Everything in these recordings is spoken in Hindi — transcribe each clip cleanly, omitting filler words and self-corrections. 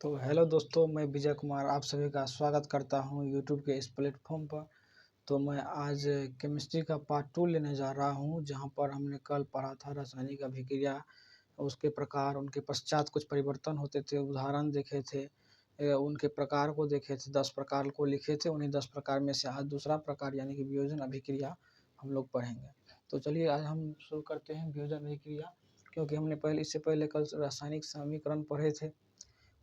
तो हेलो दोस्तों, मैं विजय कुमार आप सभी का स्वागत करता हूं यूट्यूब के इस प्लेटफॉर्म पर। तो मैं आज केमिस्ट्री का पार्ट 2 लेने जा रहा हूं, जहां पर हमने कल पढ़ा था रासायनिक अभिक्रिया, उसके प्रकार, उनके पश्चात कुछ परिवर्तन होते थे, उदाहरण देखे थे, उनके प्रकार को देखे थे, 10 प्रकार को लिखे थे। उन्हीं 10 प्रकार में से आज दूसरा प्रकार यानी कि वियोजन अभिक्रिया हम लोग पढ़ेंगे। तो चलिए आज हम शुरू करते हैं वियोजन अभिक्रिया, क्योंकि हमने इससे पहले कल रासायनिक समीकरण पढ़े थे।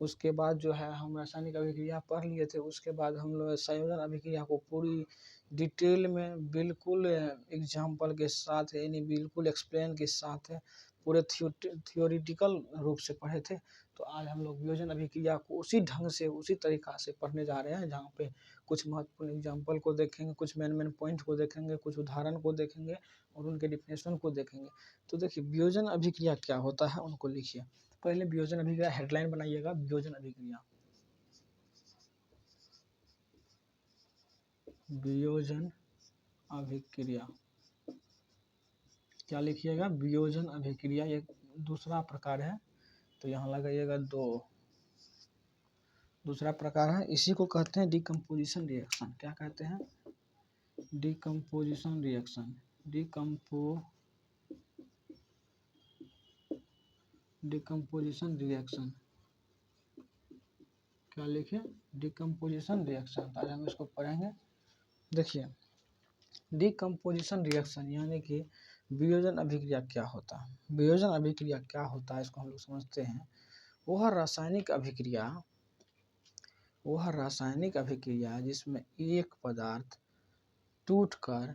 उसके बाद जो है हम रासायनिक अभिक्रिया पढ़ लिए थे। उसके बाद हम लोग संयोजन अभिक्रिया को पूरी डिटेल में बिल्कुल एग्जाम्पल के साथ यानी बिल्कुल एक्सप्लेन के साथ पूरे थियोरिटिकल रूप से पढ़े थे। तो आज हम लोग वियोजन अभिक्रिया को उसी ढंग से उसी तरीक़ा से पढ़ने जा रहे हैं, जहाँ पे कुछ महत्वपूर्ण एग्जाम्पल को देखेंगे, कुछ मेन पॉइंट को देखेंगे, कुछ उदाहरण को देखेंगे और उनके डिफिनेशन को देखेंगे। तो देखिए वियोजन अभिक्रिया क्या होता है उनको लिखिए। पहले वियोजन अभिक्रिया हेडलाइन बनाइएगा, वियोजन अभिक्रिया, वियोजन अभिक्रिया क्या लिखिएगा, वियोजन अभिक्रिया। ये दूसरा प्रकार है, तो यहाँ लगाइएगा 2। दूसरा प्रकार है, इसी को कहते हैं डिकम्पोजिशन रिएक्शन। क्या कहते हैं? Decomposition reaction. डिकम्पोजिशन रिएक्शन क्या लिखे? Decomposition reaction. आज हम इसको पढ़ेंगे। देखिए डिकम्पोजिशन रिएक्शन यानी कि वियोजन अभिक्रिया क्या होता है। वियोजन अभिक्रिया क्या होता है इसको हम लोग समझते हैं। वह रासायनिक अभिक्रिया जिसमें एक पदार्थ टूटकर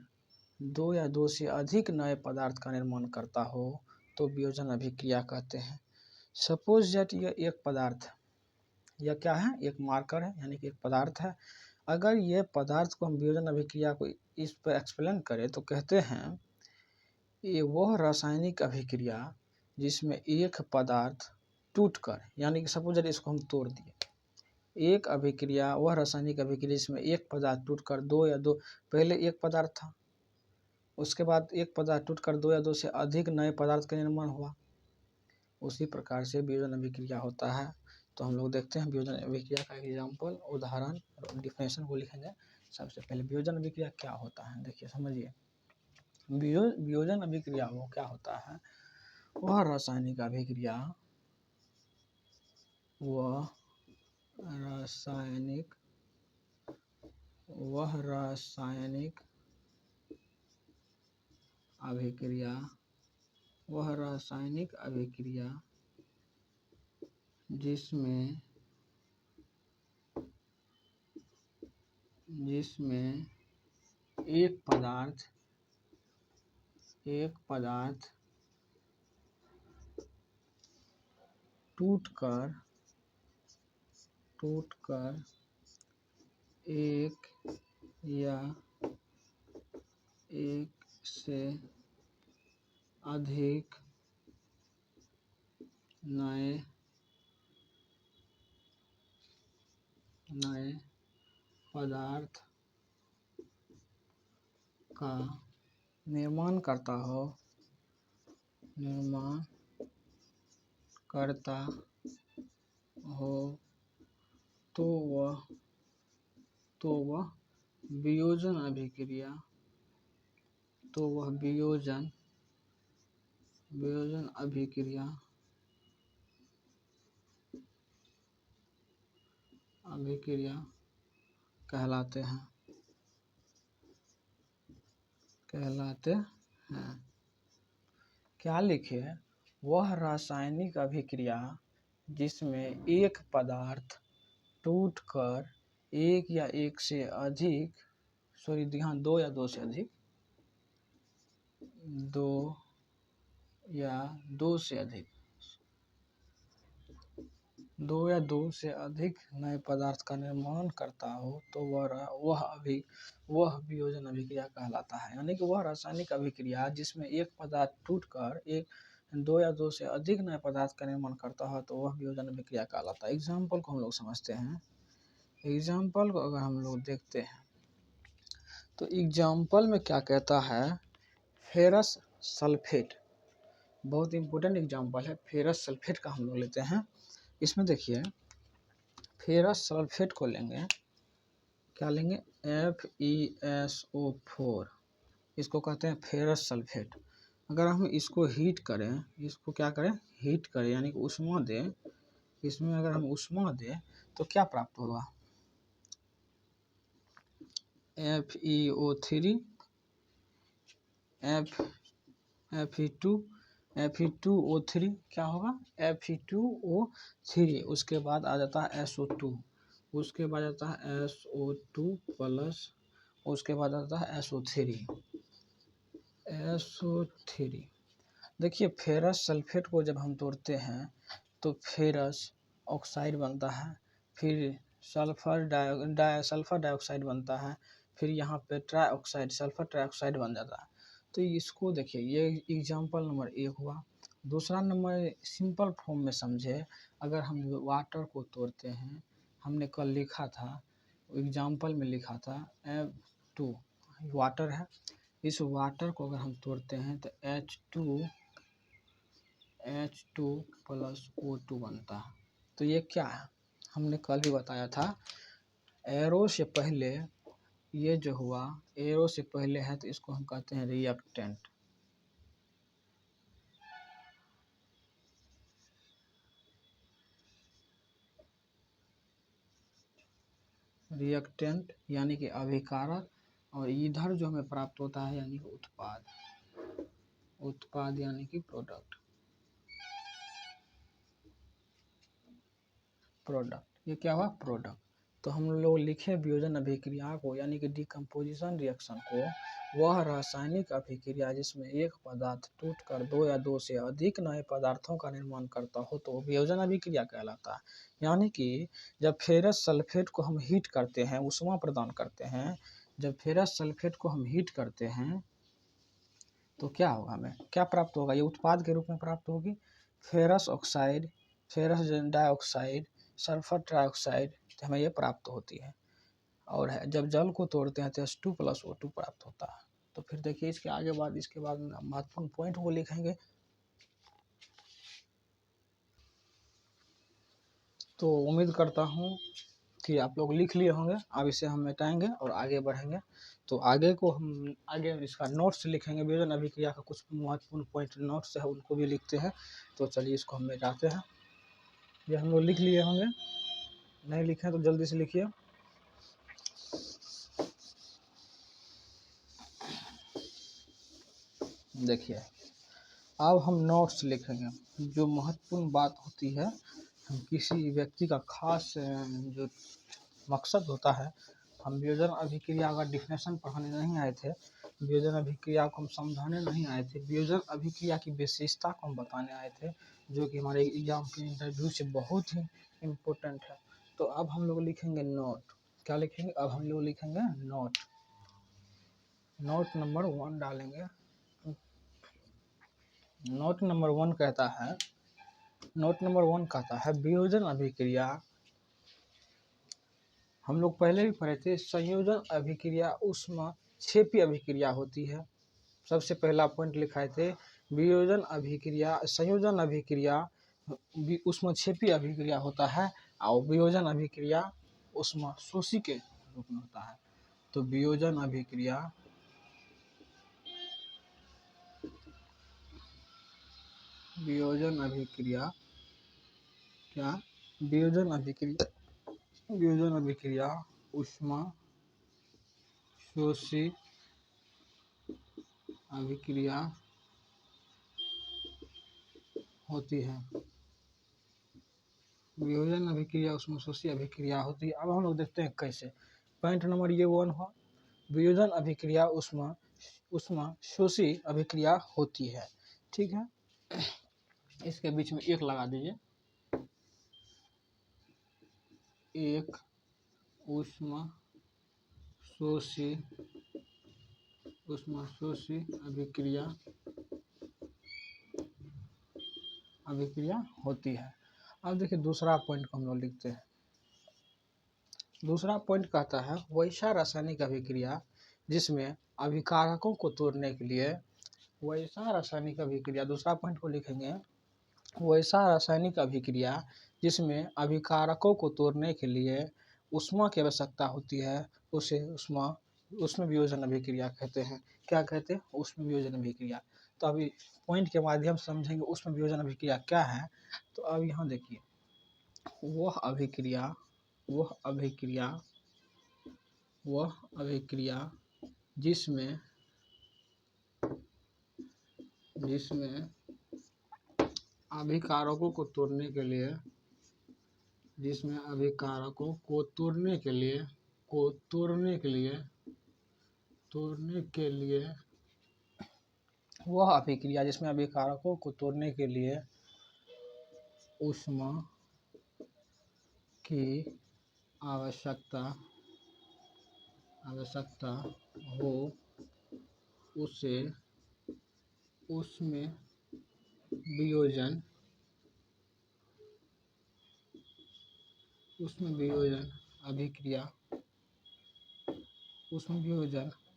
2 या 2 से अधिक नए पदार्थ का निर्माण करता हो तो वियोजन अभिक्रिया कहते हैं। सपोज दैट यह एक पदार्थ, यह क्या है? एक मार्कर है, यानी कि एक पदार्थ है। अगर यह पदार्थ को हम वियोजन अभिक्रिया को इस पर एक्सप्लेन करें तो कहते हैं ये वह रासायनिक अभिक्रिया जिसमें एक पदार्थ टूटकर, यानी कि सपोज दैट इसको हम तोड़ दिए, एक अभिक्रिया, वह रासायनिक अभिक्रिया जिसमें एक पदार्थ टूटकर 2 या 2, पहले एक पदार्थ था, उसके बाद एक पदार्थ टूटकर 2 या 2 से अधिक नए पदार्थ का निर्माण हुआ। उसी प्रकार से वियोजन अभिक्रिया होता है। तो हम लोग देखते हैं वियोजन अभिक्रिया का एग्जाम्पल, उदाहरण और डिफिनेशन को लिखेंगे। सबसे पहले वियोजन अभिक्रिया क्या होता है, देखिए समझिए। वियोजन अभिक्रिया वो क्या होता है? वह रासायनिक अभिक्रिया जिसमें एक पदार्थ टूटकर एक या एक से अधिक नए पदार्थ का निर्माण करता हो तो वह वियोजन अभिक्रिया कहलाते हैं। क्या लिखे? वह रासायनिक अभिक्रिया जिसमें एक पदार्थ टूटकर एक या एक से अधिक, ध्यान, 2 या 2 से अधिक, 2 या 2 से अधिक, 2 या 2 से अधिक नए पदार्थ का निर्माण करता हो तो वह वियोजन अभिक्रिया कहलाता है। यानी कि वह रासायनिक अभिक्रिया जिसमें एक पदार्थ टूटकर 2 या 2 से अधिक नए पदार्थ का निर्माण करता है तो वह वियोजन अभिक्रिया कहलाता है। एग्जाम्पल को हम लोग समझते हैं। एग्जाम्पल को अगर हम लोग देखते हैं तो एग्जाम्पल में क्या कहता है? फेरस सल्फेट, बहुत इंपॉर्टेंट एग्जाम्पल है। फेरस सल्फेट का हम लोग लेते हैं। इसमें देखिए फेरस सल्फेट को लेंगे, क्या लेंगे, FeSO4, इसको कहते हैं फेरस सल्फेट। अगर हम इसको हीट करें, इसको क्या करें, हीट करें यानी कि ऊष्मा दें, इसमें अगर हम ऊष्मा दें तो क्या प्राप्त होगा, FeO3 Fe2O3 क्या होगा, Fe2O3, उसके बाद आ जाता है SO2, उसके बाद आता है SO2 प्लस, उसके बाद आता है SO3। देखिए फेरस सल्फेट को जब हम तोड़ते हैं तो फेरस ऑक्साइड बनता है, फिर सल्फर डाइऑक्साइड बनता है, फिर यहाँ पे ट्राइऑक्साइड, सल्फर ट्राइऑक्साइड बन जाता है। तो इसको देखिए, ये एग्जाम्पल नंबर 1 हुआ। दूसरा नंबर सिंपल फॉर्म में समझे, अगर हम वाटर को तोड़ते हैं, हमने कल लिखा था, एग्जाम्पल में लिखा था F2 वाटर है, इस वाटर को अगर हम तोड़ते हैं तो H2 प्लस O2 बनता है। तो ये क्या है, हमने कल भी बताया था, एरो से पहले ये जो हुआ, एरो से पहले है तो इसको हम कहते हैं रिएक्टेंट। रिएक्टेंट यानी कि अभिकारक, और इधर जो हमें प्राप्त होता है यानी कि उत्पाद, उत्पाद यानी कि प्रोडक्ट, प्रोडक्ट, ये क्या हुआ, प्रोडक्ट। तो हम लोग लिखे वियोजन अभिक्रिया को यानी कि डिकम्पोजिशन रिएक्शन को, वह रासायनिक अभिक्रिया जिसमें एक पदार्थ टूटकर दो या दो से अधिक नए पदार्थों का निर्माण करता हो तो वियोजन अभिक्रिया कहलाता है। यानी कि जब फेरस सल्फेट को हम हीट करते हैं, ऊष्मा प्रदान करते हैं, जब फेरस सल्फेट को हम हीट करते हैं तो क्या होगा, हमें क्या प्राप्त होगा, ये उत्पाद के रूप में प्राप्त होगी, ferrous oxide, ferrous dioxide, sulphur trioxide, तो हमें ये प्राप्त होती है। और है जब जल को तोड़ते हैं तो H2 प्लस O2 प्राप्त होता है। तो फिर देखिए इसके आगे बाद, इसके बाद महत्वपूर्ण पॉइंट को लिखेंगे। तो उम्मीद करता हूँ कि आप लोग लिख लिए होंगे। अब इसे हम मिटाएंगे और आगे बढ़ेंगे। तो आगे को हम आगे इसका नोट्स लिखेंगे, वियोजन अभिक्रिया का कुछ महत्वपूर्ण पॉइंट नोट्स है उनको भी लिखते हैं। तो चलिए इसको हम मिटाते हैं। ये हम लोग लिख लिए होंगे, नहीं लिखे तो जल्दी से लिखिए। देखिए अब हम नोट्स लिखेंगे। जो महत्वपूर्ण बात होती है, हम किसी व्यक्ति का खास जो मकसद होता है, हम वियोजन अभिक्रिया का डिफिनेशन पढ़ाने नहीं आए थे, वियोजन अभिक्रिया को हम समझाने नहीं आए थे, वियोजन अभिक्रिया की विशेषता को हम बताने आए थे, जो कि हमारे एग्जाम के इंटरव्यू से बहुत ही इम्पोर्टेंट है। तो अब हम लोग लिखेंगे नोट, क्या लिखेंगे, अब हम लोग लिखेंगे नोट। नोट नंबर 1 डालेंगे। नोट नंबर 1 कहता है, नोट नंबर 1 कहता है वियोजन अभिक्रिया, हम लोग पहले भी पढ़े थे, संयोजन अभिक्रिया ऊष्माक्षेपी अभिक्रिया होती है। सबसे पहला पॉइंट लिखाए थे, वियोजन अभिक्रिया, संयोजन अभिक्रिया ऊष्माक्षेपी अभिक्रिया होता है, और वियोजन अभिक्रिया ऊष्माशोषी के रूप में होता है। तो वियोजन अभिक्रिया, वियोजन अभिक्रिया क्या, वियोजन अभिक्रिया, वियोजन अभिक्रिया ऊष्माशोषी अभिक्रिया होती है। वियोजन अभिक्रिया ऊष्माशोषी अभिक्रिया होती है। अब हम लोग देखते हैं कैसे। पॉइंट नंबर ये 1 हुआ, वियोजन अभिक्रिया ऊष्माशोषी अभिक्रिया होती है। ठीक है, इसके बीच में एक लगा दीजिए, एक ऊष्माशोषी अभिक्रिया होती है। अब देखिए दूसरा पॉइंट को हम लोग लिखते हैं। दूसरा पॉइंट कहता है वैसा रासायनिक अभिक्रिया जिसमें अभिकारकों को तोड़ने के लिए, वैसा रासायनिक अभिक्रिया, दूसरा पॉइंट को लिखेंगे, वैसा रासायनिक अभिक्रिया जिसमें अभिकारकों को तोड़ने के लिए ऊष्मा की आवश्यकता होती है, उसे ऊष्म वियोजन अभिक्रिया कहते हैं। क्या कहते हैं? ऊष्म वियोजन अभिक्रिया। तो अभी पॉइंट के माध्यम से समझेंगे ऊष्म वियोजन अभिक्रिया क्या है। तो अब यहाँ देखिए, वह अभिक्रिया वह अभिक्रिया वह अभिक्रिया जिसमें अभिकारकों को तोड़ने के लिए वह अभिक्रिया जिसमें अभिकारकों को तोड़ने के लिए ऊष्मा की आवश्यकता हो, उसे ऊष्म वियोजन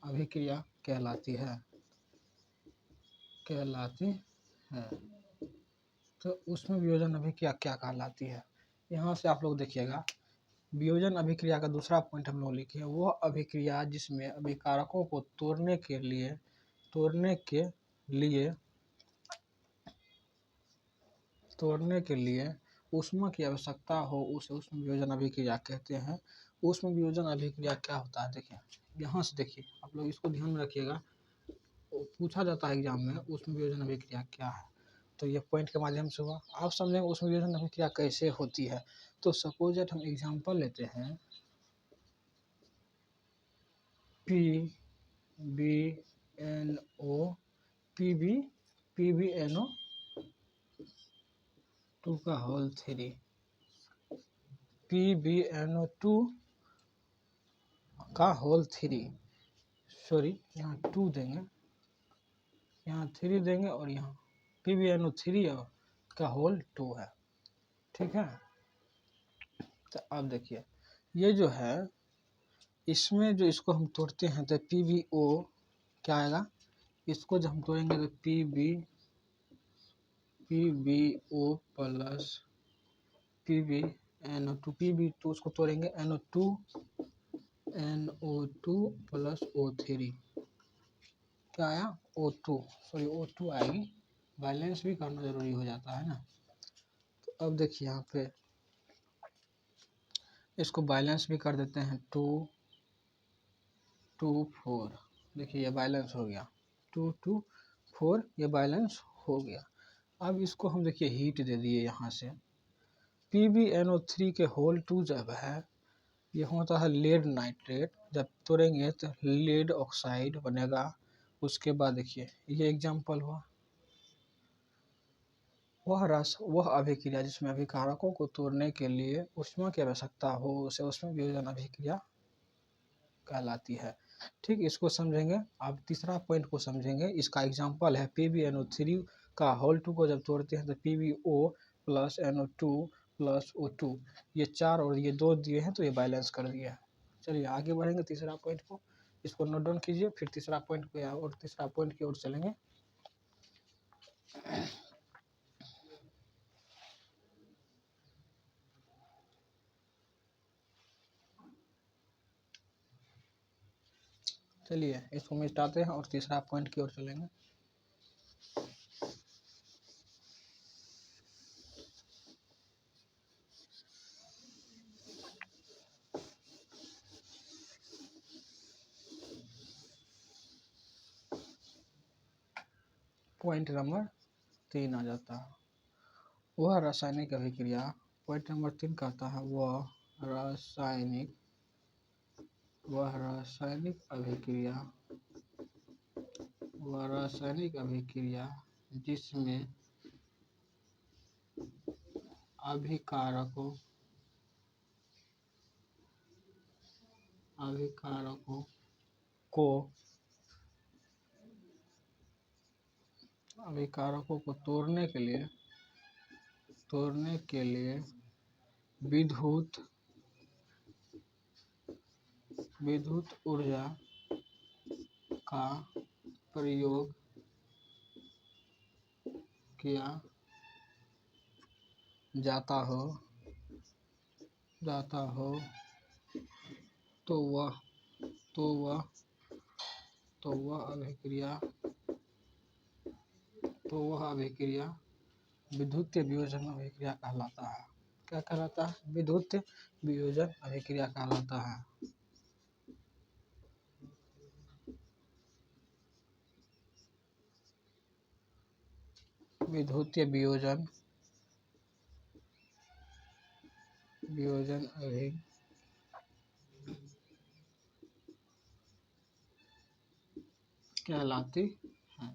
अभिक्रिया कहलाती है। तो ऊष्म वियोजन अभिक्रिया क्या कहलाती है, यहाँ से आप लोग देखिएगा। वियोजन अभिक्रिया का दूसरा पॉइंट हम लोग लिखे, वह अभिक्रिया जिसमें अभिकारकों को तोड़ने के लिए ऊष्मा की आवश्यकता हो, उसे ऊष्म वियोजन अभिक्रिया कहते हैं। ऊष्म वियोजन अभिक्रिया क्या होता है, देखिए यहाँ से देखिए, आप लोग इसको ध्यान में रखिएगा, पूछा जाता है एग्जाम में ऊष्म वियोजन अभिक्रिया क्या है। तो ये पॉइंट के माध्यम से हुआ। आप समझेंगे ऊष्म वियोजन अभिक्रिया कैसे होती है। तो सपोज हम एग्जांपल लेते हैं, PbNO2 का होल 3, PbNO2 का होल 3, सॉरी यहाँ 2 देंगे, यहाँ 3 देंगे और यहाँ PbNO3 का होल 2 है, ठीक है। तो अब देखिए, ये जो है इसमें जो इसको हम तोड़ते हैं तो PbO क्या आएगा, इसको जब हम तोड़ेंगे तो PbO प्लस PbNO2, Pb2 उसको तोड़ेंगे NO2 प्लस O3, क्या आया O2 आएगी। बैलेंस भी करना जरूरी हो जाता है ना। तो अब देखिए यहाँ पे इसको बैलेंस भी कर देते हैं, 2 2 4, देखिए ये बैलेंस हो गया, 2 2 4 ये बैलेंस हो गया। अब इसको हम देखिए हीट दे दिए यहाँ से, PbNO3 के होल 2 जब है, ये होता है लेड नाइट्रेट, जब तोड़ेंगे तो लेड ऑक्साइड बनेगा। उसके बाद देखिए ये एग्जाम्पल हुआ, वह अभिक्रिया जिसमें अभिकारकों को तोड़ने के लिए ऊष्मा की आवश्यकता हो, उसे ऊष्म वियोजन अभिक्रिया कहलाती है। ठीक, इसको समझेंगे। अब तीसरा पॉइंट को समझेंगे, इसका एग्जाम्पल है PbNO3 का होल 2 को जब तोड़ते हैं तो PbO plus NO2 plus O2, ये 4 और ये 2 दिए हैं तो ये बैलेंस कर दिया। चलिए आगे बढ़ेंगे तीसरा पॉइंट को, इसको नोट डाउन कीजिए, फिर तीसरा पॉइंट की ओर चलेंगे। चलिए इसको मिटाते हैं और तीसरा पॉइंट की ओर चलेंगे। पॉइंट नंबर 3 आ जाता है, वह रासायनिक अभिक्रिया। पॉइंट नंबर 3 कहता है वह रासायनिक अभिक्रिया जिसमें अभिकारकों को तोड़ने के लिए विद्युत ऊर्जा का प्रयोग किया जाता हो जाता हो तो वह तो वह तो वह अभिक्रिया विद्युतीय वियोजन अभिक्रिया कहलाता है। क्या कहलाता है? विद्युतीय वियोजन अभिक्रिया कहलाता है। विद्युतीय वियोजन अभिक्रिया कहलाती है।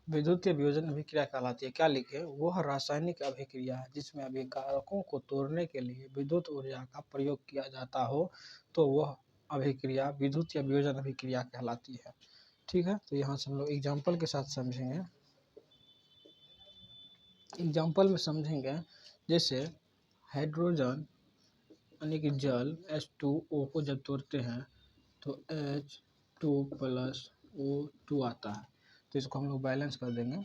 विद्युतीय वियोजन अभिक्रिया कहलाती है। क्या लिखे? वह रासायनिक अभिक्रिया जिसमें अभिकारकों को तोड़ने के लिए विद्युत ऊर्जा का प्रयोग किया जाता हो तो वह अभिक्रिया विद्युतीय वियोजन अभिक्रिया कहलाती है। ठीक है, तो यहाँ से हम लोग एग्जाम्पल के साथ समझेंगे। एग्जाम्पल में समझेंगे, जैसे हाइड्रोजन यानी कि जल H2O को जब तोड़ते हैं तो H2+O2 आता है। तो इसको हम लोग बैलेंस कर देंगे।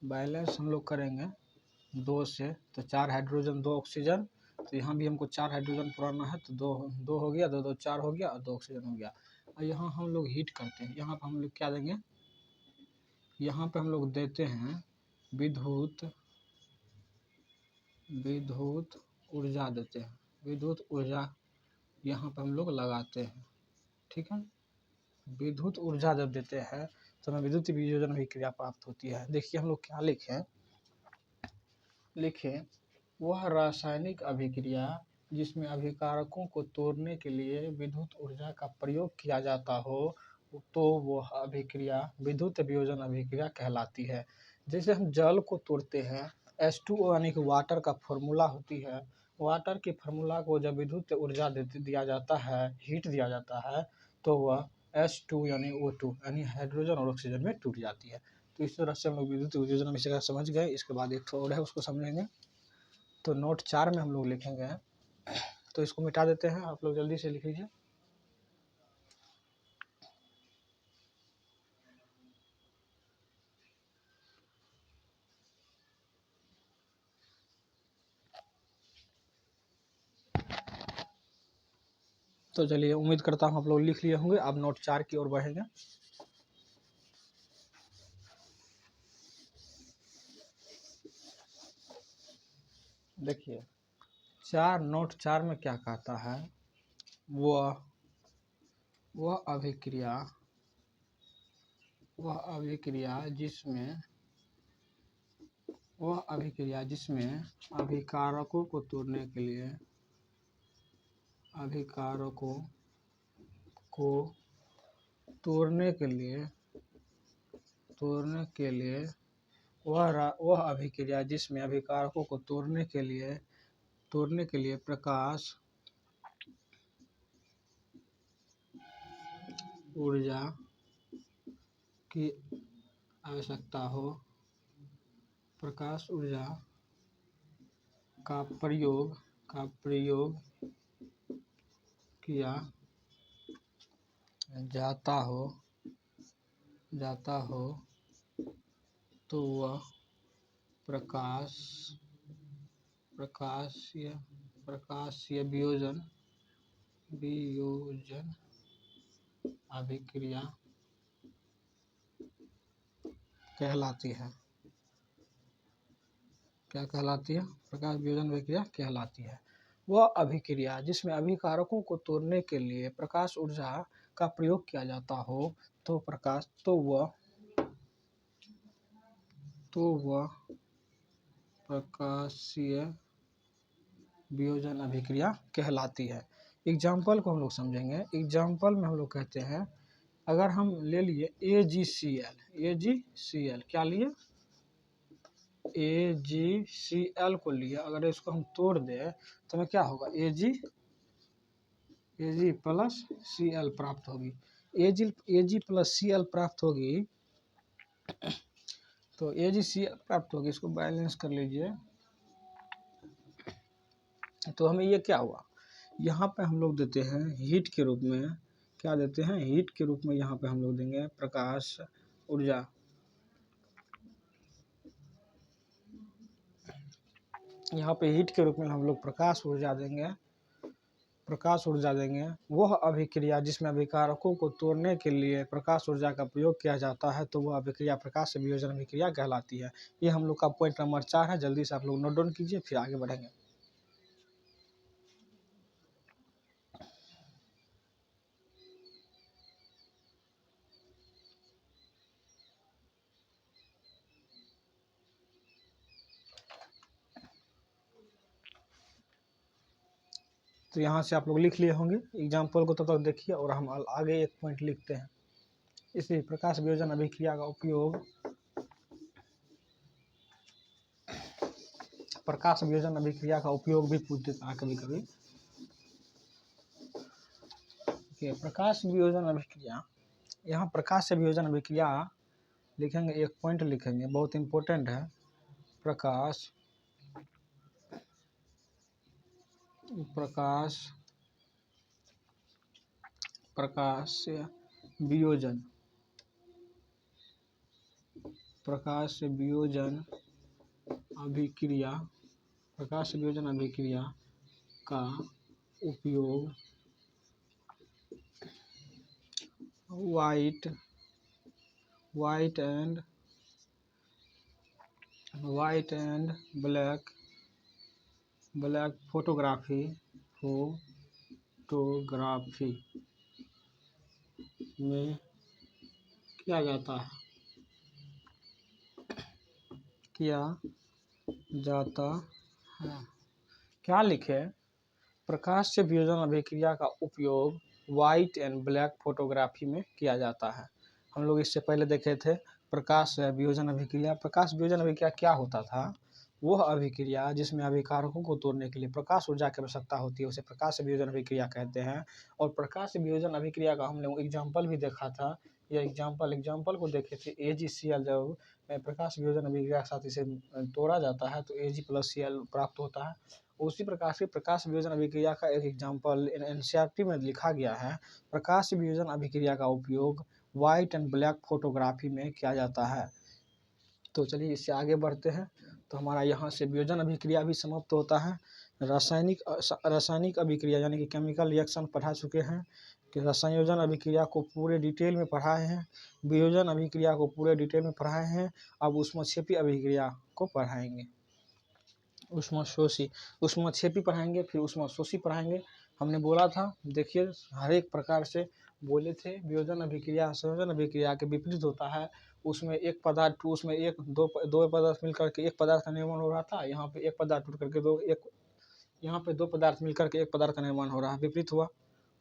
बैलेंस हम लोग करेंगे 2 से, तो 4 हाइड्रोजन 2 ऑक्सीजन। तो यहाँ भी हमको 4 हाइड्रोजन पुराना है तो 2 हो गया, 2 2 4 हो गया और 2 ऑक्सीजन हो गया। और यहाँ हम लोग हीट करते हैं। यहाँ पर हम लोग क्या देंगे? यहाँ पे हम लोग देते हैं विद्युत ऊर्जा देते हैं। विद्युत ऊर्जा यहाँ पर हम लोग लगाते हैं। ठीक है, विद्युत ऊर्जा जब देते हैं तो हमें विद्युत वियोजन अभिक्रिया प्राप्त होती है। देखिए हम लोग क्या लिखें वह रासायनिक अभिक्रिया जिसमें अभिकारकों को तोड़ने के लिए विद्युत ऊर्जा का प्रयोग किया जाता हो तो वह अभिक्रिया विद्युत वियोजन अभिक्रिया कहलाती है। जैसे हम जल को तोड़ते हैं, H2O यानी कि वाटर का फॉर्मूला होती है। वाटर के फार्मूला को जब विद्युत ऊर्जा दिया जाता है, हीट दिया जाता है, तो वह H2 यानी O2 यानी हाइड्रोजन और ऑक्सीजन में टूट जाती है। तो इस तरह से हम लोग विद्युत वियोजन अभिक्रिया समझ गए। इसके बाद एक और है, उसको समझेंगे। तो नोट 4 में हम लोग लिखेंगे, तो इसको मिटा देते हैं, आप लोग जल्दी से लिख लीजिए। तो चलिए, उम्मीद करता हूँ आप लोग लिख लिए होंगे। अब नोट 4 की ओर बढ़ेंगे। देखिए नोट 4 में क्या कहता है? वह अभिक्रिया जिसमें अभिकारकों को तोड़ने के लिए वह अभिक्रिया जिसमें अभिकारकों को तोड़ने के लिए प्रकाश ऊर्जा की आवश्यकता हो, प्रकाश ऊर्जा का प्रयोग किया जाता हो तो वह प्रकाशीय वियोजन अभिक्रिया कहलाती है। क्या कहलाती है? प्रकाश वियोजन अभिक्रिया कहलाती है। वह अभिक्रिया जिसमें अभिकारकों को तोड़ने के लिए प्रकाश ऊर्जा का प्रयोग किया जाता हो तो वह प्रकाशीय वियोजन अभिक्रिया कहलाती है। एग्जाम्पल को हम लोग समझेंगे। एग्जाम्पल में हम लोग कहते हैं, अगर हम ले लिए AgCl, क्या लिए? AgCl को लिए, अगर इसको हम तोड़ दें तो हमें क्या होगा? Ag प्लस Cl प्राप्त होगी। Ag प्लस Cl प्राप्त होगी, तो AgCl प्राप्त होगी। इसको बैलेंस कर लीजिए। तो हमें ये क्या हुआ? यहाँ पे हम लोग देते हैं हीट के रूप में, क्या देते हैं? हीट के रूप में यहाँ पे हम लोग देंगे प्रकाश ऊर्जा। यहाँ पे हीट के रूप में हम लोग प्रकाश ऊर्जा देंगे। प्रकाश ऊर्जा देंगे वह अभिक्रिया जिसमें अभिकारकों को तोड़ने के लिए प्रकाश ऊर्जा का प्रयोग किया जाता है, तो वह अभिक्रिया प्रकाश से वियोजन अभिक्रिया कहलाती है। ये हम लोग का पॉइंट नंबर 4 है। जल्दी से आप लोग नोट डाउन कीजिए, फिर आगे बढ़ेंगे। तो यहाँ से आप लोग लिख लिए होंगे एग्जाम्पल को, तब तक देखिए और हम आगे एक पॉइंट लिखते हैं। इसी प्रकाश वियोजन अभिक्रिया का उपयोग, प्रकाश वियोजन अभिक्रिया का उपयोग भी पूछ देता है कभी कभी। प्रकाश वियोजन अभिक्रिया, यहाँ प्रकाश से वियोजन अभिक्रिया लिखेंगे, एक पॉइंट लिखेंगे, बहुत इंपॉर्टेंट है। प्रकाश से वियोजन, प्रकाश से वियोजन अभिक्रिया, प्रकाश वियोजन अभिक्रिया का उपयोग वाइट एंड ब्लैक फोटोग्राफी में किया जाता है। क्या लिखे? प्रकाश से वियोजन अभिक्रिया का उपयोग वाइट एंड ब्लैक फोटोग्राफी में किया जाता है। हम लोग इससे पहले देखे थे प्रकाश वियोजन अभिक्रिया। प्रकाश वियोजन अभिक्रिया क्या होता था? वह अभिक्रिया जिसमें अभिकारकों को तोड़ने के लिए प्रकाश ऊर्जा की आवश्यकता होती है, उसे प्रकाश वियोजन अभिक्रिया कहते हैं। और प्रकाश वियोजन अभिक्रिया का हमने एग्जाम्पल भी देखा था। यह एग्जाम्पल को देखे थे। AgCl जब प्रकाश वियोजन अभिक्रिया के साथ इसे तोड़ा जाता है तो Ag+Cl प्राप्त होता है। उसी प्रकार से प्रकाश वियोजन अभिक्रिया का एक एग्जाम्पल NCERT में लिखा गया है। प्रकाश वियोजन अभिक्रिया का उपयोग वाइट एंड ब्लैक फोटोग्राफी में किया जाता है। तो चलिए इससे आगे बढ़ते हैं। तो हमारा यहाँ से वियोजन अभिक्रिया भी समाप्त होता है। रासायनिक अभिक्रिया यानी कि केमिकल रिएक्शन पढ़ा चुके हैं कि संयोजन अभिक्रिया को पूरे डिटेल में पढ़ाए हैं, वियोजन अभिक्रिया को पूरे डिटेल में पढ़ाए हैं। अब ऊष्मक्षेपी अभिक्रिया को पढ़ाएंगे, ऊष्मक्षेपी पढ़ाएंगे, फिर ऊष्मशोषी पढ़ाएंगे। हमने बोला था, देखिए हर एक प्रकार से बोले थे। वियोजन अभिक्रिया संयोजन अभिक्रिया के विपरीत होता है। उसमें एक पदार्थ, उसमें दो पदार्थ मिलकर के एक पदार्थ का निर्माण हो रहा था। यहाँ पे एक पदार्थ टूट करके यहाँ पे दो पदार्थ मिलकर के एक पदार्थ का निर्माण हो रहा है, विपरीत हुआ।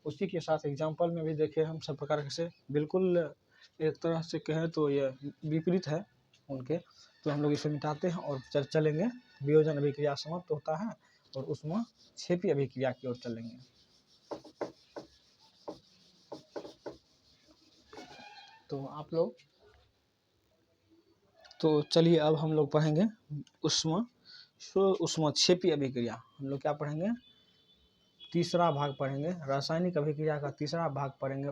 उसी के साथ एग्जाम्पल में भी देखे हम सब प्रकार से, बिल्कुल एक तरह से कहें तो ये विपरीत है उनके। तो हम लोग इसे मिटाते हैं और चलेंगे। वियोजन अभिक्रिया समाप्त होता है और ऊष्मक्षेपी अभिक्रिया की ओर चलेंगे। तो आप लोग, तो चलिए अब हम लोग पढ़ेंगे ऊष्मक्षेपी अभिक्रिया। हम लोग क्या पढ़ेंगे? तीसरा भाग पढ़ेंगे। रासायनिक अभिक्रिया का तीसरा भाग पढ़ेंगे,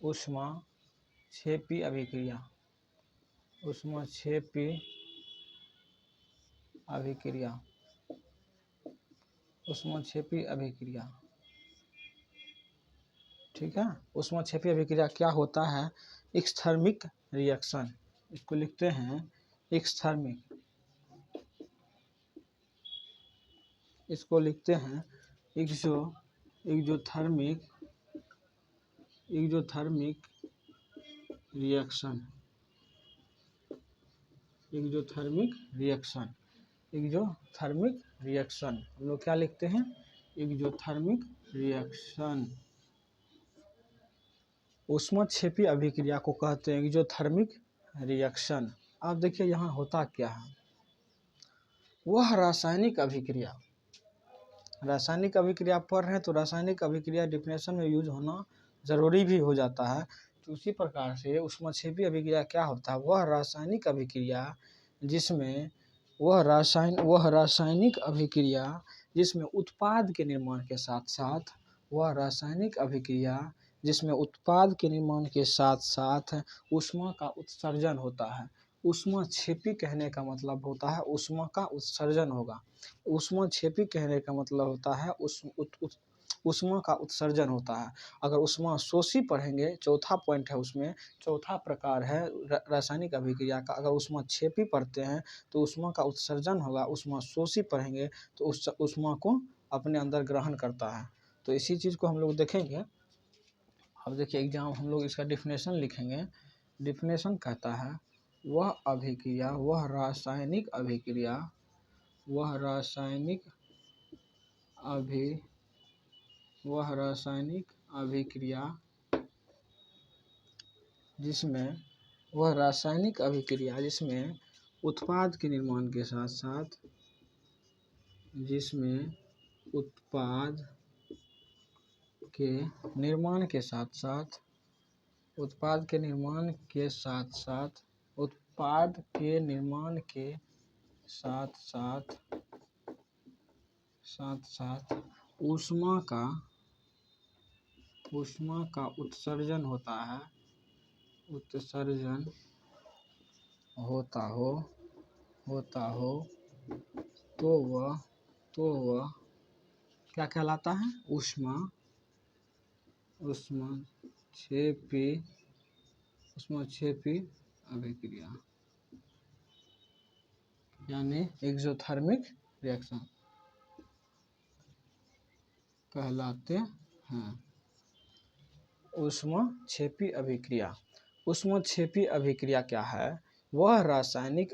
ऊष्मक्षेपी अभिक्रिया। ऊष्मक्षेपी अभिक्रिया, ठीक है। ऊष्मक्षेपी अभिक्रिया क्या होता है? एक्सथर्मिक रिएक्शन, इसको लिखते हैं एक्सथर्मिक, इसको लिखते हैं एक्सोथर्मिक रिएक्शन, एक्सोथर्मिक रिएक्शन। हम लोग क्या लिखते हैं? Exothermic reaction. ऊष्मक्षेपी अभिक्रिया को कहते हैं एक्सोथर्मिक रिएक्शन। अब देखिए यहाँ होता क्या है? वह रासायनिक अभिक्रिया पढ़ रहे हैं तो रासायनिक अभिक्रिया डिफिनेशन में यूज होना जरूरी भी हो जाता है। तो उसी प्रकार से ऊष्मक्षेपी अभिक्रिया क्या होता है? वह रासायनिक अभिक्रिया जिसमें उत्पाद के निर्माण के साथ साथ ऊष्मा का उत्सर्जन होता है। ऊष्माक्षेपी कहने का मतलब होता है ऊष्मा का उत्सर्जन होगा। ऊष्माक्षेपी कहने का मतलब होता है ऊष्मा का उत्सर्जन होता है। अगर ऊष्मा शोषी पढ़ेंगे, चौथा पॉइंट है उसमें, चौथा प्रकार है रासायनिक अभिक्रिया का। अगर ऊष्माक्षेपी पढ़ते हैं तो ऊष्मा का उत्सर्जन होगा, ऊष्मा शोषी पढ़ेंगे तो उस ऊष्मा को अपने अंदर ग्रहण करता है। तो इसी चीज़ को हम लोग देखेंगे। अब देखिए एग्जाम हम लोग इसका डिफिनेशन लिखेंगे। डिफिनेशन कहता है वह अभिक्रिया, वह रासायनिक अभिक्रिया, वह रासायनिक अभिक्रिया जिसमें उत्पाद के निर्माण के साथ साथ उत्पाद के निर्माण के साथ साथ ऊष्मा का उत्सर्जन होता हो तो वह क्या कहलाता है? ऊष्माक्षेपी अभिक्रिया यानी एक्सोथर्मिक रिएक्शन कहलाते हैं। ऊष्माक्षेपी अभिक्रिया क्या है? वह रासायनिक